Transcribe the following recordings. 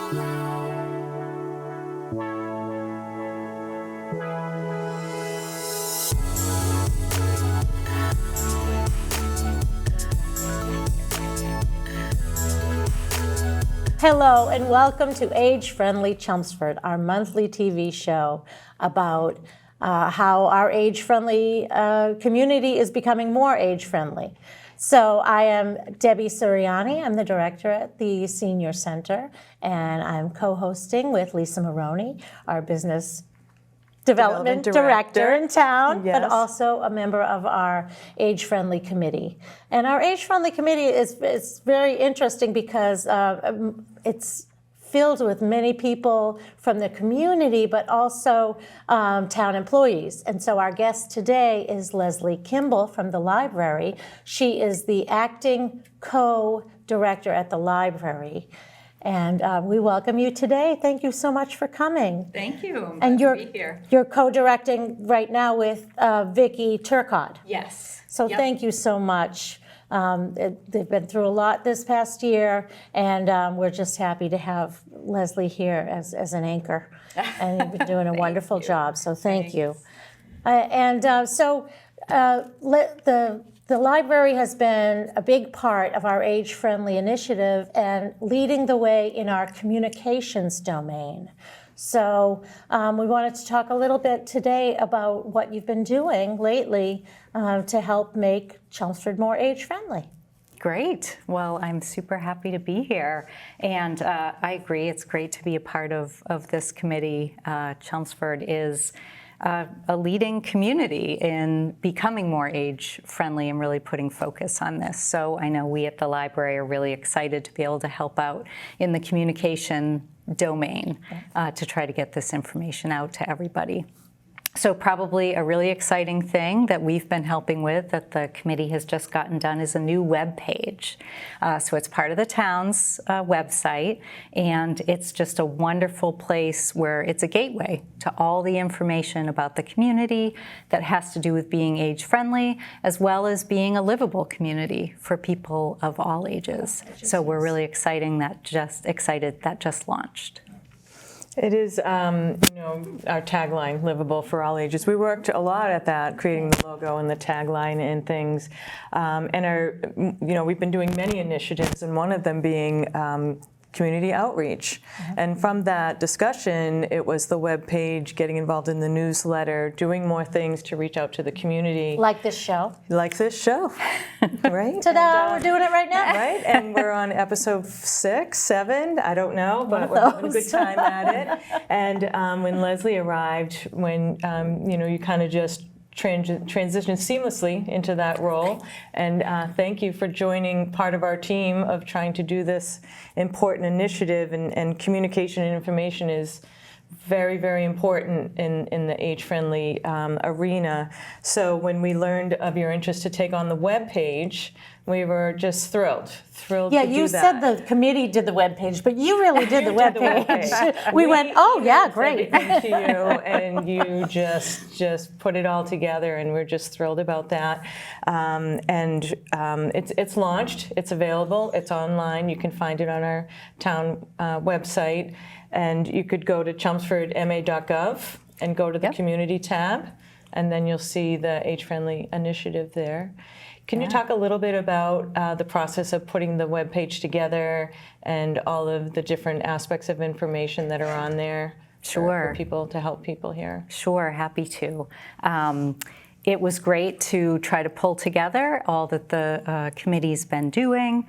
Hello and welcome to Age-Friendly Chelmsford, our monthly TV show about how our age-friendly community is becoming more age-friendly. So I am Debbie Siriani. I'm the director at the Senior Center, and I'm co-hosting with Lisa Marrone, our business development director in town, yes, but also a member of our Age-Friendly Committee. And our Age-Friendly Committee is very interesting because it's filled with many people from the community, but also town employees. And so our guest today is Lesley Kimball from the library. She is the acting co-director at the library. And we welcome you today. Thank you so much for coming. Thank you. And glad to be here. You're co-directing right now with Vicki Turcotte. Yes. So Thank you so much. They've been through a lot this past year, and we're just happy to have Lesley here as an anchor. And you've been doing a wonderful job, so thank you. The library has been a big part of our age-friendly initiative and leading the way in our communications domain. So we wanted to talk a little bit today about what you've been doing lately to help make Chelmsford more age-friendly. Great. Well, I'm super happy to be here. And I agree, it's great to be a part of this committee. Chelmsford is a leading community in becoming more age-friendly and really putting focus on this. So I know we at the library are really excited to be able to help out in the communication domain to try to get this information out to everybody. So probably a really exciting thing that we've been helping with that the committee has just gotten done is a new web page. So it's part of the town's website, and it's just a wonderful place where it's a gateway to all the information about the community that has to do with being age-friendly, as well as being a livable community for people of all ages. So we're really excited that just launched. It is, our tagline, livable for all ages. We worked a lot at that, creating the logo and the tagline and things. We've been doing many initiatives, and one of them being community outreach. And from that discussion, it was the web page, getting involved in the newsletter, doing more things to reach out to the community. Like this show. Like this show, right? Ta-da, we're doing it right now. Right, and we're on episode 6, 7, I don't know, but we're having a good time at it. And when Lesley arrived, when, you kind of just transitioned seamlessly into that role. And thank you for joining part of our team of trying to do this important initiative. And communication and information is very, very important in the age-friendly arena. So when we learned of your interest to take on the web page, we were just thrilled to do that. Yeah, you said the committee did the web page, but you really did the web page. We went, oh yeah, great. To you, and you just put it all together, and we're just thrilled about that. It's launched, it's available, it's online. You can find it on our town website, and you could go to chelmsfordma.gov and go to the community tab, and then you'll see the age-friendly initiative there. Can you talk a little bit about the process of putting the web page together and all of the different aspects of information that are on there? Sure. For people, to help people here. Sure, happy to. It was great to try to pull together all that the committee's been doing,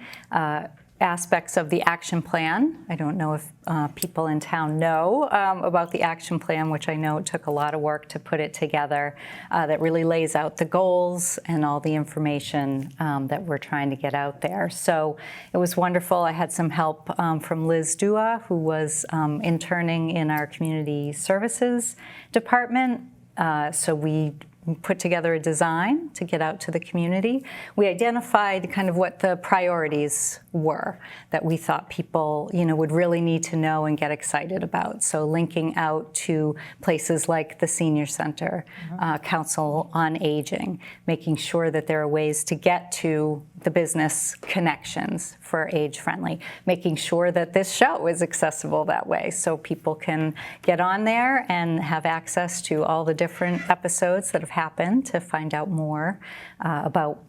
aspects of the action plan. I don't know if people in town know about the action plan, which I know it took a lot of work to put it together, that really lays out the goals and all the information that we're trying to get out there. So it was wonderful. I had some help from Liz Dua, who was interning in our community services department. So we put together a design to get out to the community. We identified kind of what the priorities were that we thought people, would really need to know and get excited about. So linking out to places like the Senior Center, Council on Aging, making sure that there are ways to get to the business connections for Age Friendly, making sure that this show is accessible that way so people can get on there and have access to all the different episodes that have happened to find out more about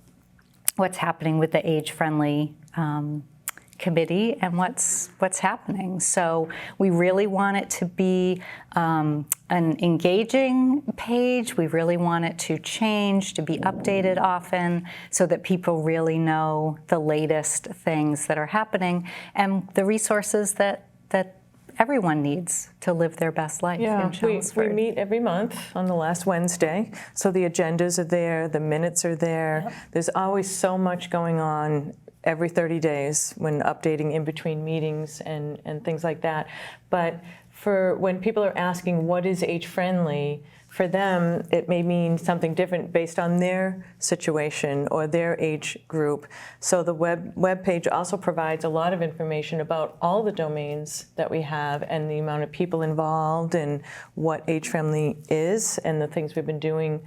what's happening with the Age Friendly committee and what's happening. So we really want it to be an engaging page. We really want it to change, to be updated often, so that people really know the latest things that are happening and the resources that everyone needs to live their best life in we Chelmsford. meet every month on the last Wednesday, so the agendas are there, the minutes are there. Yep. There's always so much going on every 30 days when updating in between meetings and things like that. But for when people are asking what is age-friendly, for them it may mean something different based on their situation or their age group. So the web page also provides a lot of information about all the domains that we have and the amount of people involved and what age-friendly is and the things we've been doing.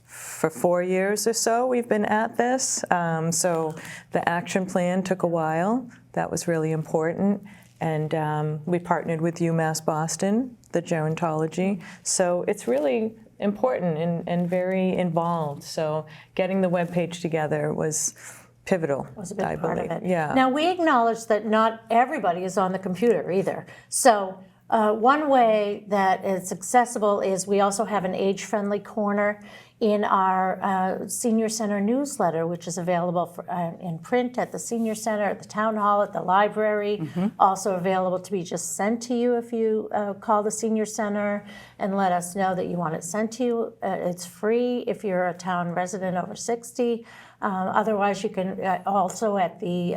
For 4 years or so, we've been at this. So the action plan took a while. That was really important. And we partnered with UMass Boston, the gerontology. So it's really important and very involved. So getting the webpage together was pivotal, Was a big I part of believe. it. Yeah. Now, we acknowledge that not everybody is on the computer either. So one way that it's accessible is we also have an age-friendly corner in our Senior Center newsletter, which is available for, in print at the Senior Center, at the Town Hall, at the library, also available to be just sent to you if you call the Senior Center and let us know that you want it sent to you. It's free if you're a town resident over 60. Otherwise, you can also at the,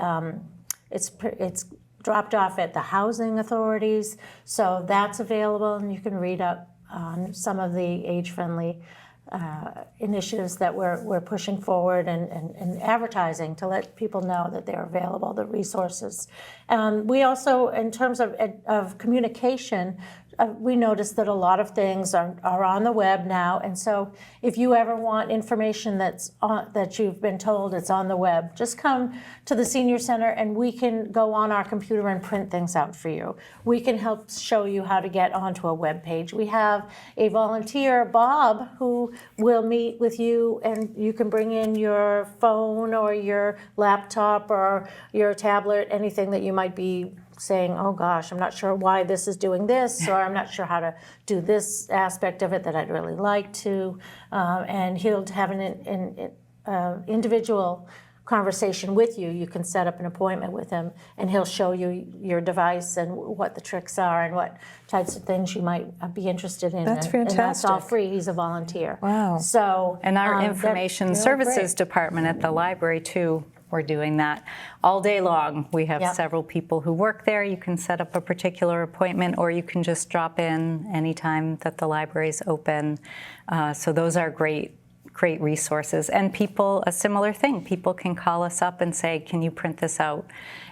it's dropped off at the housing authorities, so that's available, and you can read up on some of the age-friendly initiatives that we're pushing forward and advertising to let people know that they're available, the resources. We also, in terms of communication, we noticed that a lot of things are on the web now, and so if you ever want information that you've been told it's on the web, just come to the Senior Center and we can go on our computer and print things out for you. We can help show you how to get onto a web page. We have a volunteer, Bob, who will meet with you, and you can bring in your phone or your laptop or your tablet, anything that you might be saying, oh gosh, I'm not sure why this is doing this, or I'm not sure how to do this aspect of it that I'd really like to. And he'll have an individual conversation with you. You can set up an appointment with him, and he'll show you your device and what the tricks are and what types of things you might be interested in. That's And that's all fantastic. free. He's a volunteer. Wow. So, And our information really services great. department at the library too, we're doing that all day long. We have Yep. several people who work there. You can set up a particular appointment, or you can just drop in anytime that the library is open. So those are great resources. And people, a similar thing, people can call us up and say, can you print this out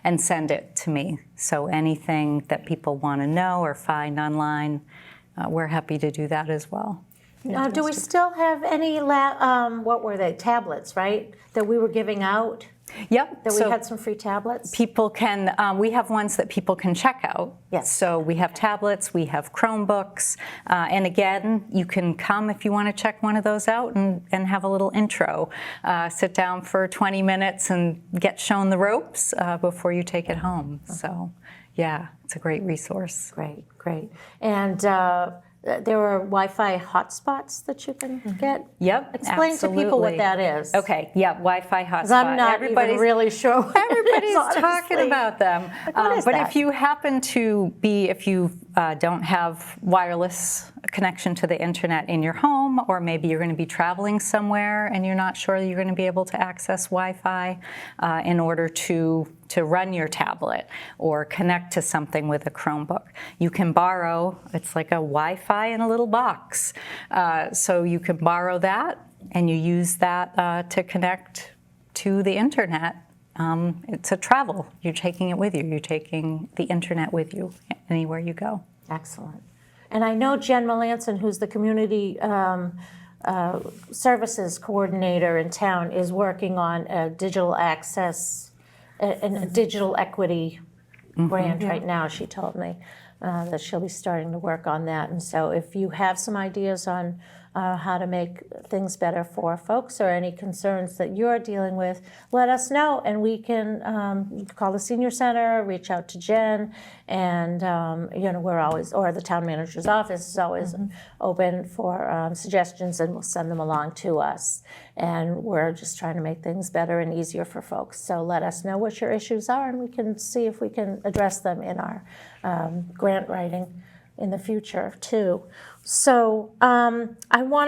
and send it to me? So anything that people want to know or find online, we're happy to do that as well. Now, do we still have any, what were they, tablets, right, that we were giving out? Yep. That we so had some free tablets? people can, we have ones that people can check out. Yes. So we have tablets, we have Chromebooks, and again, you can come if you want to check one of those out and have a little intro. Sit down for 20 minutes and get shown the ropes before you take it home. So yeah, it's a great resource. Great, great. And there are Wi-Fi hotspots that you can get? Yep, Explain to people what absolutely. that is. Okay, yeah, Wi-Fi hotspot. 'Cause I'm not even really sure what it is, Everybody's talking honestly. about them. what is But that? if you happen to be, if you don't have wireless connection to the internet in your home, or maybe you're going to be traveling somewhere and you're not sure you're going to be able to access Wi-Fi in order to run your tablet or connect to something with a Chromebook, you can borrow, it's like a Wi-Fi in a little box. So you can borrow that and you use that to connect to the internet. It's a travel. You're taking it with you. You're taking the internet with you anywhere you go. Excellent. And I know Jen Melanson, who's the community services coordinator in town is working on a digital access and a digital equity grant right now, she told me, that she'll be starting to work on that. And so if you have some ideas on how to make things better for folks or any concerns that you're dealing with, let us know, and we can you can call the senior center, reach out to Jen, and we're always, or the town manager's office is always open for suggestions, and we'll send them along to us. And we're just trying to make things better and easier for folks. So let us know what your issues are, and we can see if we can address them in our grant writing in the future too. So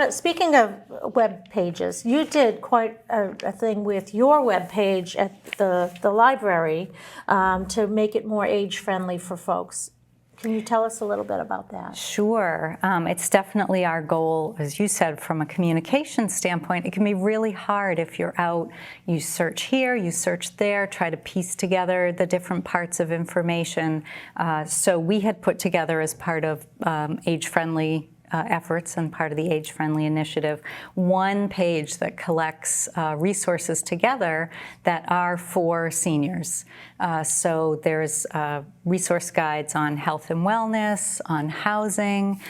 speaking of web pages, you did quite a thing with your web page at the library to make it more age-friendly for folks. Can you tell us a little bit about that? Sure. It's definitely our goal, as you said, from a communication standpoint. It can be really hard if you're out, you search here, you search there, try to piece together the different parts of information. So we had put together, as part of age-friendly efforts and part of the Age-Friendly Initiative, one page that collects resources together that are for seniors. So there's resource guides on health and wellness, on housing,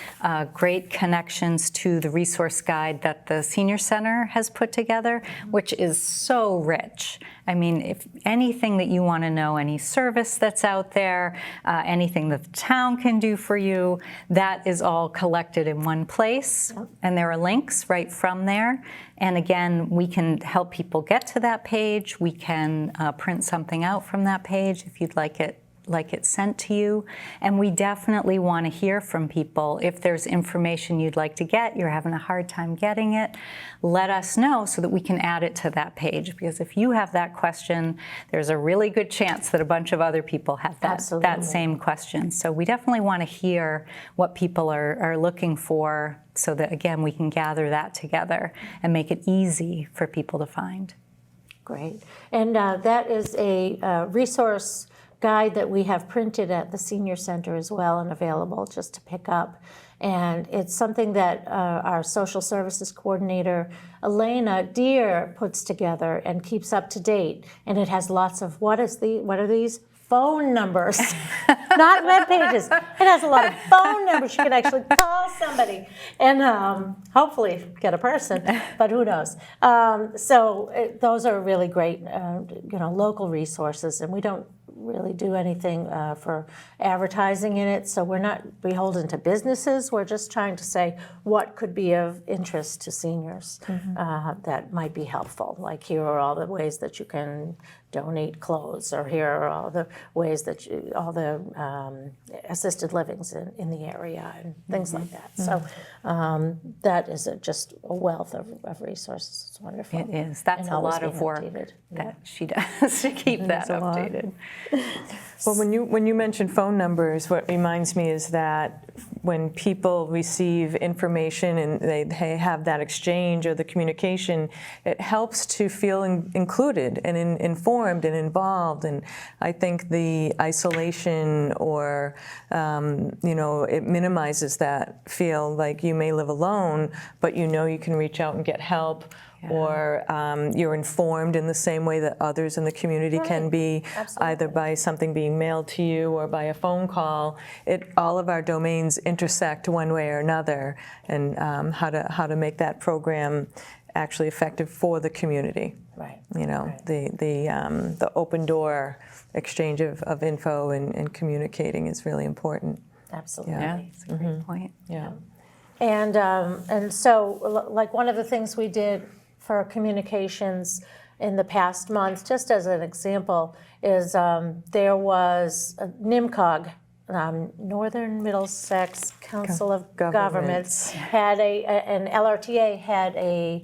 great connections to the resource guide that the Senior Center has put together, which is so rich. I mean, if anything that you want to know, any service that's out there, anything that the town can do for you, that is all collected in one place, and there are links right from there. And again, we can help people get to that page. We can print something out from that page if you'd like it sent to you. And we definitely want to hear from people. If there's information you'd like to get, you're having a hard time getting it, let us know so that we can add it to that page. Because if you have that question, there's a really good chance that a bunch of other people have that same question. So we definitely want to hear what people are looking for, so that, again, we can gather that together and make it easy for people to find. Great. And that is a resource guide that we have printed at the Senior Center as well and available just to pick up. And it's something that our social services coordinator, Elena Deere, puts together and keeps up to date. And it has lots of, what are these? Phone numbers, not web pages. It has a lot of phone numbers. You can actually call somebody and hopefully get a person, but who knows. Those are really great, local resources, and we don't really do anything for advertising in it, so we're not beholden to businesses. We're just trying to say what could be of interest to seniors that might be helpful. Like, here are all the ways that you can donate clothes, or here are all the ways that all the assisted livings in the area and things like that. So that is just a wealth of resources. It's wonderful. It is. That's a lot of work that she does to keep that updated. Well, when you mention phone numbers, what reminds me is that when people receive information and they have that exchange or the communication, it helps to feel included and informed and involved. And I think the isolation or it minimizes that feel like you may live alone, but you can reach out and get help. Or you're informed in the same way that others in the community can be, either by something being mailed to you or by a phone call. All of our domains intersect one way or another, and how to make that program actually effective for the community. Right. The open door exchange of info and communicating is really important. Absolutely. Yeah, that's a great point. Yeah. And so, like, one of the things we did for communications in the past month, just as an example, is there was NIMCOG, Northern Middlesex Council of Governments, had an LRTA had a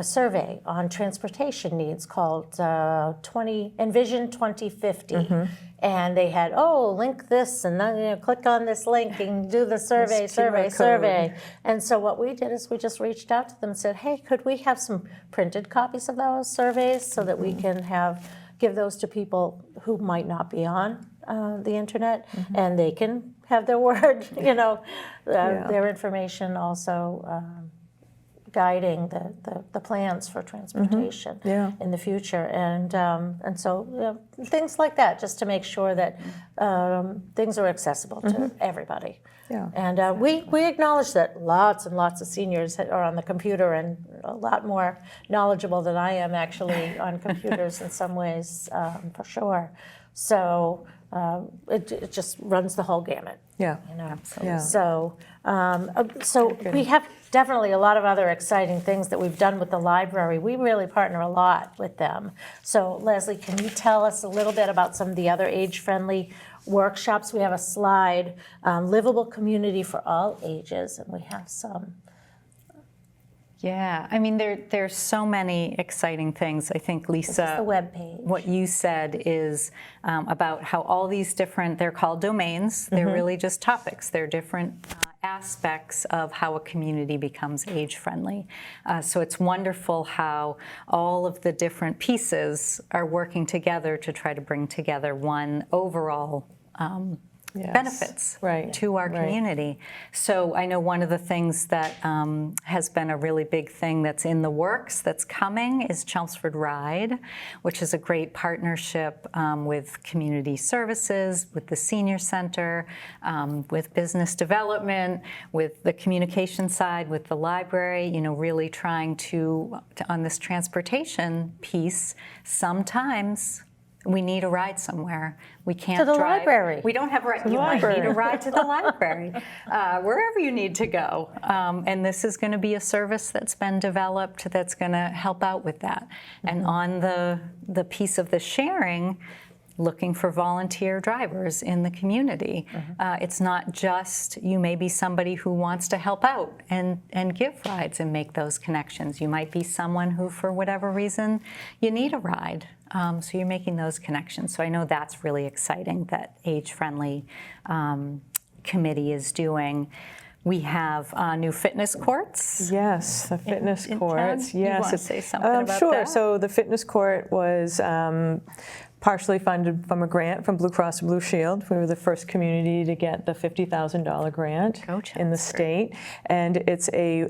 survey on transportation needs called Envision 2050. And they had, link this and then click on this link and do the survey. And so what we did is we just reached out to them and said, hey, could we have some printed copies of those surveys so that we can give those to people who might not be on the internet, and they can have their word, their information also guiding the plans for transportation in the future, and so things like that, just to make sure that things are accessible to everybody. Yeah. And we acknowledge that lots and lots of seniors are on the computer and a lot more knowledgeable than I am actually on computers in some ways, for sure. So it just runs the whole gamut. Yeah. Absolutely. Yeah. So we have definitely a lot of other exciting things that we've done with the library. We really partner a lot with them. So Lesley, can you tell us a little bit about some of the other age-friendly workshops? We have a slide, livable community for all ages, and we have some. Yeah, I mean, there's so many exciting things. I think, Lisa, This is the webpage. what you said is about how all these different, they're called domains. They're really just topics. They're different aspects of how a community becomes age-friendly. So it's wonderful how all of the different pieces are working together to try to bring together one overall benefits to our community. So I know one of the things that has been a really big thing that's in the works that's coming is Chelmsford Ride, which is a great partnership with community services, with the senior center, with business development, with the communication side, with the library, really trying to on this transportation piece, sometimes we need a ride somewhere. We can't To the drive. library. We don't have a ride. You might need a ride to the library, wherever you need to go. And this is going to be a service that's been developed that's going to help out with that. And on the piece of the sharing, looking for volunteer drivers in the community. It's not just, you may be somebody who wants to help out and give rides and make those connections. You might be someone who, for whatever reason, you need a ride. So you're making those connections. So I know that's really exciting that Age-Friendly Committee is doing. We have new fitness courts. Yes, the fitness courts. You want to say something about sure. that? So the fitness court was partially funded from a grant from Blue Cross Blue Shield. We were the first community to get the $50,000 grant in the state. And it's a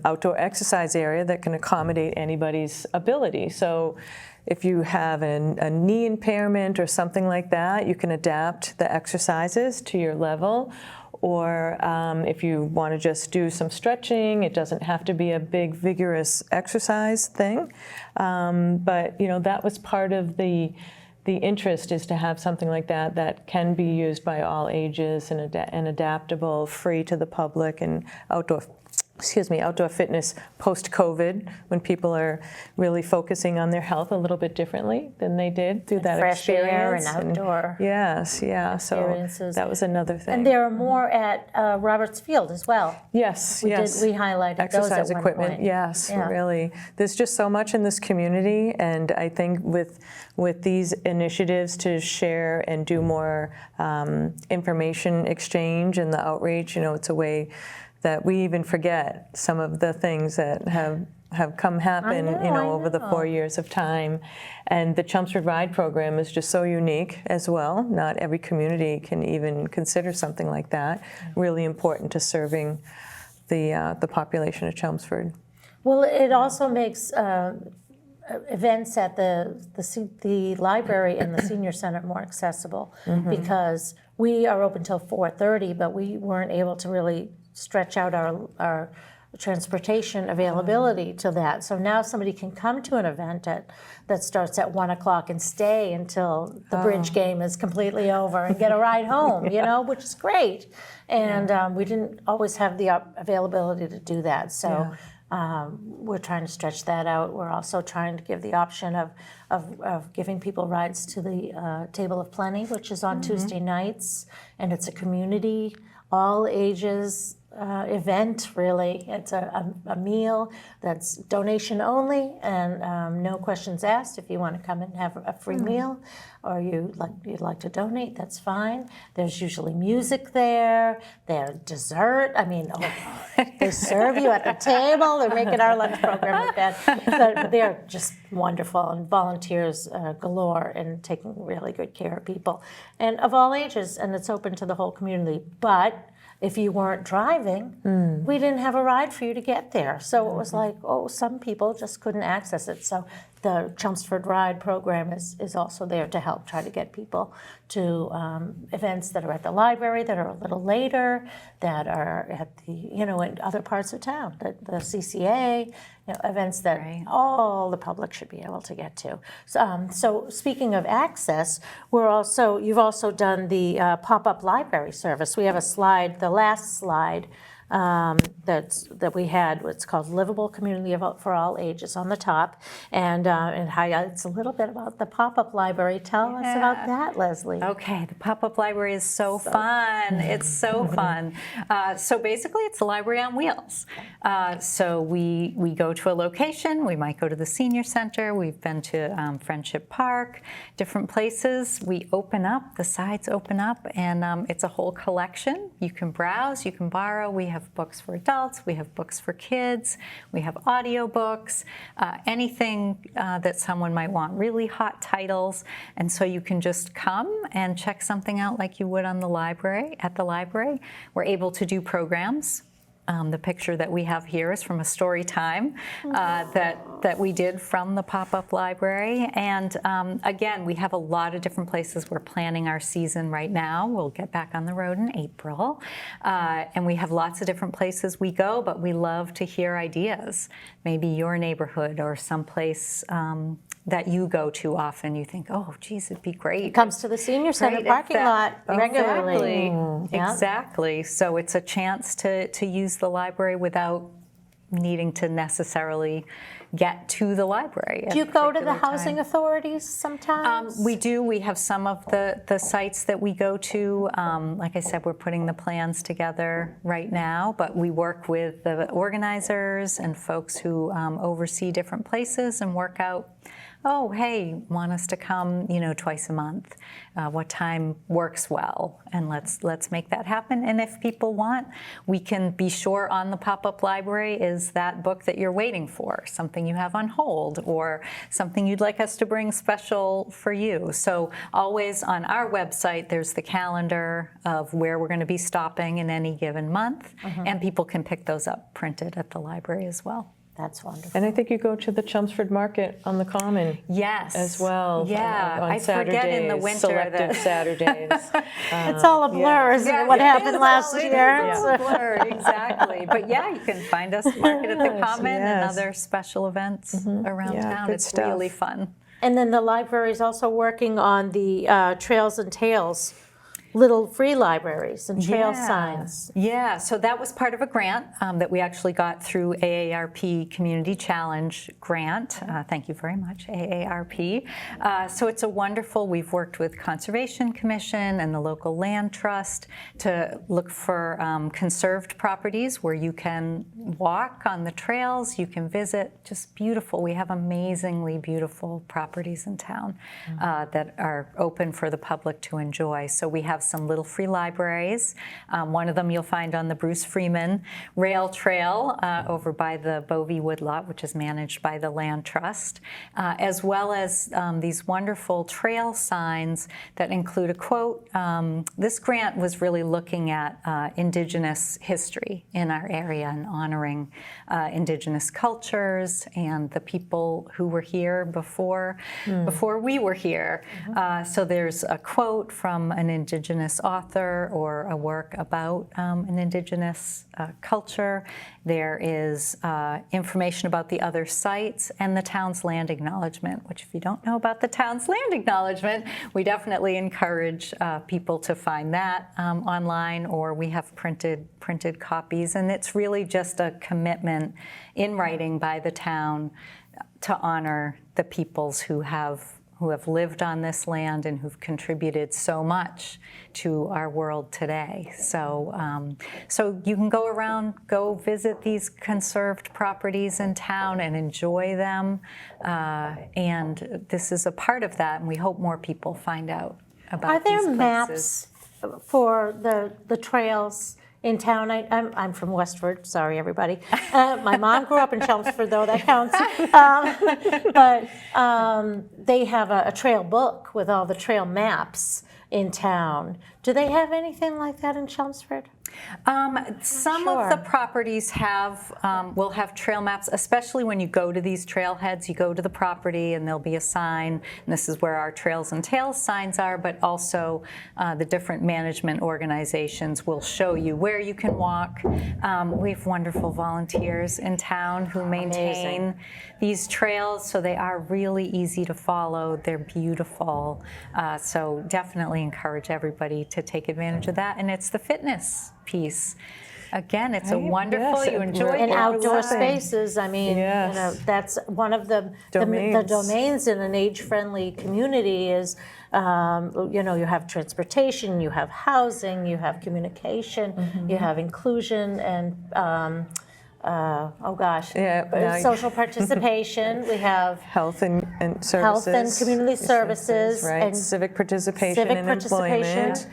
outdoor exercise area that can accommodate anybody's ability. So if you have a knee impairment or something like that, you can adapt the exercises to your level. Or if you want to just do some stretching, it doesn't have to be a big, vigorous exercise thing. But that was part of the interest, is to have something like that that can be used by all ages and adaptable, free to the public, and outdoor fitness post-COVID, when people are really focusing on their health a little bit differently than they did through that fresh air and experience. outdoor So that was another thing. And there are more at Roberts Field as well. Yes, We highlighted exercise those at one equipment. point. Yes, really. There's just so much in this community, and I think with these initiatives to share and do more information exchange and the outreach, it's a way that we even forget some of the things that have happen over the 4 years of time. And the Chelmsford Ride program is just so unique as well. Not every community can even consider something like that. Really important to serving the population of Chelmsford. Well, it also makes events at the library and the senior center more accessible, because we are open till 4:30, but we weren't able to really stretch out our transportation availability to that. So now somebody can come to an event that starts at 1 o'clock and stay until the bridge game is completely over and get a ride home, which is great. And we didn't always have the availability to do that. So we're trying to stretch that out. We're also trying to give the option of giving people rides to the Table of Plenty, which is on Tuesday nights, and it's a community, all ages event, really. It's a meal that's donation only and no questions asked. If you want to come and have a free meal or you'd like to donate, that's fine. There's usually music there. There's dessert. I mean, they serve you at the table. They're making our lunch program like that. But they're just wonderful, and volunteers galore and taking really good care of people. And of all ages, and it's open to the whole community. But if you weren't driving, we didn't have a ride for you to get there. So it was like, some people just couldn't access it. So the Chelmsford Ride program is also there to help try to get people to events that are at the library, that are a little later, that are at the, in other parts of town, the CCA, events that all the public should be able to get to. So speaking of access, you've also done the PopUp Library service. We have a slide, the last slide, that we had. It's called Livable Community for All Ages on the top, and it highlights a little bit about the pop-up library. Tell us about that, Lesley. Okay, the pop-up library is so fun. It's so fun. So basically, it's a library on wheels. So we go to a location. We might go to the senior center. We've been to Friendship Park, different places. We open up, the sides open up, and it's a whole collection. You can browse, you can borrow. We have books for adults, we have books for kids, we have audiobooks, anything that someone might want, really hot titles. And so you can just come and check something out like you would at the library. We're able to do programs. The picture that we have here is from a story time that we did from the pop-up library. And again, we have a lot of different places. We're planning our season right now. We'll get back on the road in April. And we have lots of different places we go, but we love to hear ideas. Maybe your neighborhood or someplace that you go to often. You think, oh, geez, it'd be great. It comes to the senior center parking lot regularly. Exactly. So it's a chance to use the library without needing to necessarily get to the library. Do you go to the housing authorities sometimes? We do. We have some of the sites that we go to. Like I said, we're putting the plans together right now, but we work with the organizers and folks who oversee different places and work out, want us to come, twice a month. What time works well, and let's make that happen. And if people want, we can be sure on the pop-up library is that book that you're waiting for, something you have on hold, or something you'd like us to bring special for you. So always on our website, there's the calendar of where we're going to be stopping in any given month, and people can pick those up printed at the library as well. That's wonderful. And I think you go to the Chelmsford Market on the Common. Yes. As well. Yeah. On I Saturdays, forget in the winter selective Saturdays. It's all a blur, isn't it? What happened last year? It's a blur, exactly. But you can find us Market at the Common and other special events around town. It's really fun. And then the library is also working on the Trails and Tales, little free libraries and trail signs. Yeah, so that was part of a grant that we actually got through AARP Community Challenge grant. Thank you very much, AARP. So it's we've worked with Conservation Commission and the local land trust to look for conserved properties where you can walk on the trails, you can visit, just beautiful. We have amazingly beautiful properties in town that are open for the public to enjoy. So we have some little free libraries. One of them you'll find on the Bruce Freeman Rail Trail over by the Bovey Woodlot, which is managed by the Land Trust, as well as these wonderful trail signs that include a quote. This grant was really looking at Indigenous history in our area and honoring Indigenous cultures and the people who were here before we were here. So there's a quote from an Indigenous author or a work about an Indigenous culture. There is information about the other sites and the town's land acknowledgement, which if you don't know about the town's land acknowledgement, we definitely encourage people to find that online, or we have printed copies. And it's really just a commitment in writing by the town to honor the peoples who have who have lived on this land and who've contributed so much to our world today. So, so you can go around, go visit these conserved properties in town and enjoy them. And this is a part of that, and we hope more people find out about Are there these places. maps for the trails in town? I'm from Westford, sorry everybody. My mom grew up in Chelmsford, though, that counts. But they have a trail book with all the trail maps in town. Do they have anything like that in Chelmsford? Some sure. of the properties will have trail maps, especially when you go to these trailheads. You go to the property and there'll be a sign, and this is where our Trails and Tales signs are, but also the different management organizations will show you where you can walk. We have wonderful volunteers in town who maintain these trails, so they are really easy to follow. They're beautiful. So definitely encourage everybody to take advantage of that. And it's the fitness piece. Again, it's a wonderful, Yes, you enjoy And it. outdoor spaces, I mean, Yes. that's one of the Domains. domains in an age-friendly community is, you have transportation, you have housing, you have communication, you have inclusion, and social participation. We have Health and services. health and community services, right? and Civic participation and employment.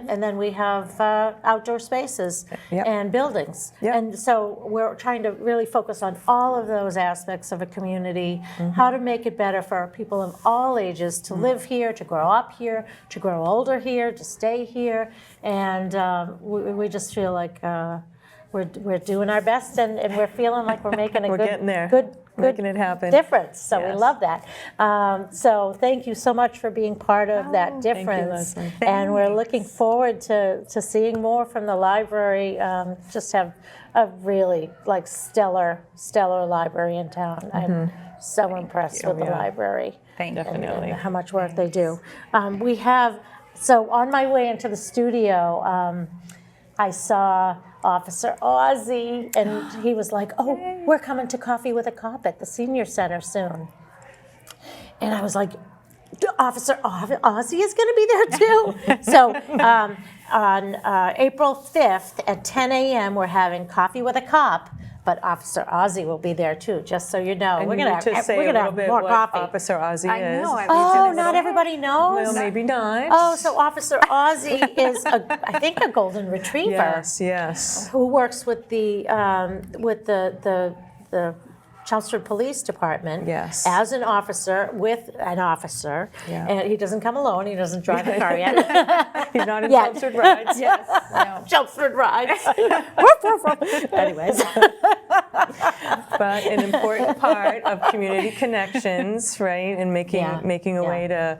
and then we have outdoor spaces Yep. and buildings. Yep. And so we're trying to really focus on all of those aspects of a community, how to make it better for people of all ages to live here, to grow up here, to grow older here, to stay here. And we just feel like we're doing our best, and we're feeling like we're making a We're good, getting there. good Making it happen. difference. So we Yes. love that. So thank you so much for being part of that thank you, difference. Lesley. And we're looking forward to seeing more from the library. Just have a really stellar library in town. I'm so impressed with the library. Thank you. Definitely. And how much work they do. So on my way into the studio, I saw Officer Ozzie, and he was like, "Oh, we're coming to Coffee with a Cop at the Senior Center soon." And I was like, "Officer Ozzie is going to be there too?" So on April 5th at 10 a.m., we're having Coffee with a Cop. But Officer Ozzie will be there too, just so you know. And we're you gonna need to say a little have bit more what coffee. Officer Ozzie I is. know, I Oh, not everybody knows. Well, maybe not. Oh, so Officer Ozzie is, I think, a golden retriever Yes. who works with the Chelmsford Police Department Yes. as an officer with an officer. Yeah. And he doesn't come alone. He doesn't drive the car yet. He's not in Yeah. Chelmsford Rides. Chelmsford rides. Anyways. But an important part of community connections, right? And making a Yeah. way to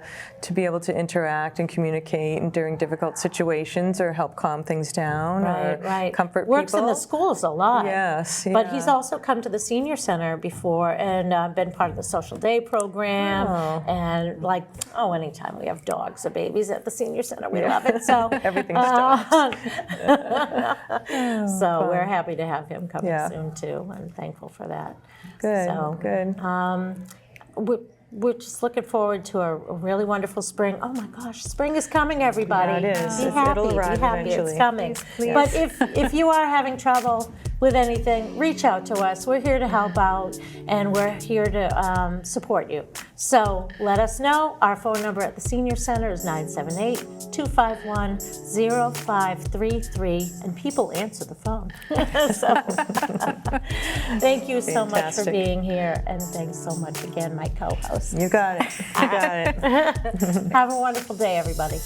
be able to interact and communicate during difficult situations or help calm things down or Right. comfort Works people. in the schools a lot. Yes, But yeah. he's also come to the Senior Center before and been part of the Social Day program. Oh. And anytime we have dogs or babies at the Senior Center, we love it. So Everything's dogs. So we're happy to have him coming Yeah. soon too. I'm thankful for that. Good, So, good. we're just looking forward to a really wonderful spring. Oh my gosh, spring is coming, everybody. Yeah, it is. Be It'll happy, arrive be happy, eventually. it's coming. Please. But if you are having trouble with anything, reach out to us. We're here to help out, and we're here to support you. So let us know. Our phone number at the Senior Center is 978-251-0533, and people answer the phone. So thank you so much for Fantastic. being here, and thanks so much again, my co-host. You got it. You got it. Have a wonderful day, everybody.